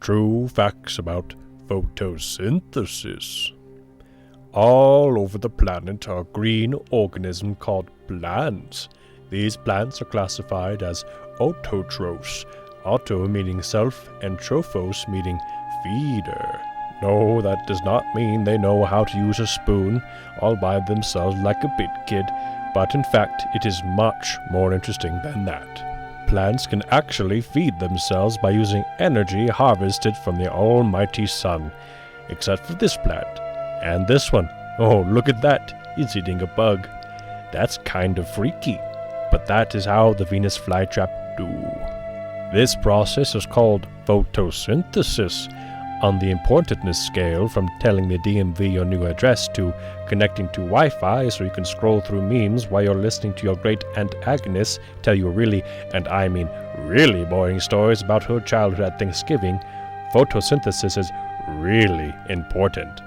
True facts about photosynthesis. All over the planet are green organisms called plants. These plants are classified as autotrophs, auto meaning self and trophos meaning feeder. No, that does not mean they know how to use a spoon all by themselves like a bit kid, but in fact it is much more interesting than that. Plants can actually feed themselves by using energy harvested from the almighty sun, except for this plant. And this one. Oh, look at that. It's eating a bug. That's kind of freaky. But that is how the Venus flytrap do. This process is called photosynthesis. On the importantness scale, from telling the DMV your new address to connecting to Wi-Fi so you can scroll through memes while you're listening to your great Aunt Agnes tell you really, and I mean really boring stories about her childhood at Thanksgiving, photosynthesis is really important.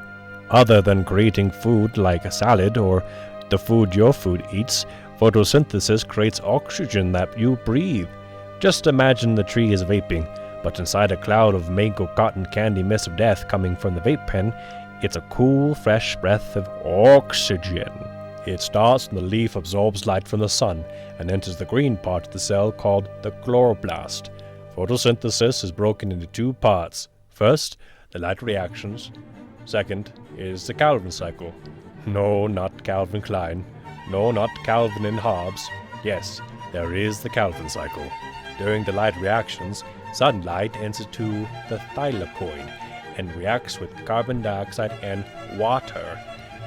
Other than creating food like a salad or the food your food eats, photosynthesis creates oxygen that you breathe. Just imagine the tree is vaping, but inside a cloud of mango cotton candy mist of death coming from the vape pen, it's a cool, fresh breath of oxygen. It starts when the leaf absorbs light from the sun and enters the green part of the cell called the chloroplast. Photosynthesis is broken into two parts. First, the light reactions. Second is the Calvin cycle. No, not Calvin Klein. No, not Calvin and Hobbes. Yes, there is the Calvin cycle. During the light reactions, sunlight enters to the thylakoid and reacts with carbon dioxide and water.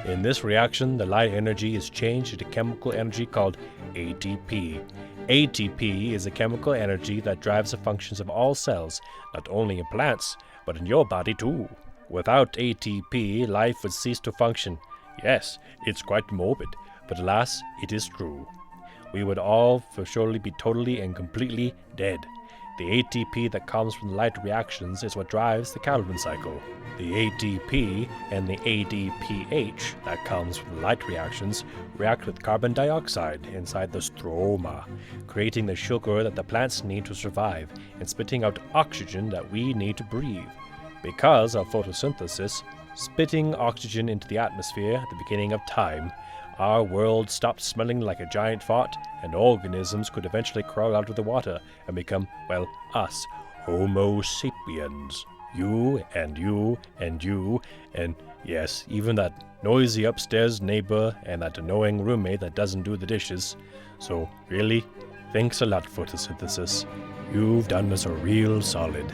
In this reaction, the light energy is changed into chemical energy called ATP. ATP is a chemical energy that drives the functions of all cells, not only in plants, but in your body too. Without ATP, life would cease to function. Yes, it's quite morbid, but alas, it is true. We would all for surely be totally and completely dead. The ATP that comes from the light reactions is what drives the Calvin cycle. The ATP and the ADPH that comes from the light reactions react with carbon dioxide inside the stroma, creating the sugar that the plants need to survive and spitting out oxygen that we need to breathe. Because of photosynthesis, spitting oxygen into the atmosphere at the beginning of time, our world stopped smelling like a giant fart, and organisms could eventually crawl out of the water and become, well, us, Homo sapiens. You, and you, and you, and yes, even that noisy upstairs neighbor and that annoying roommate that doesn't do the dishes. So, really, thanks a lot, photosynthesis. You've done us a real solid.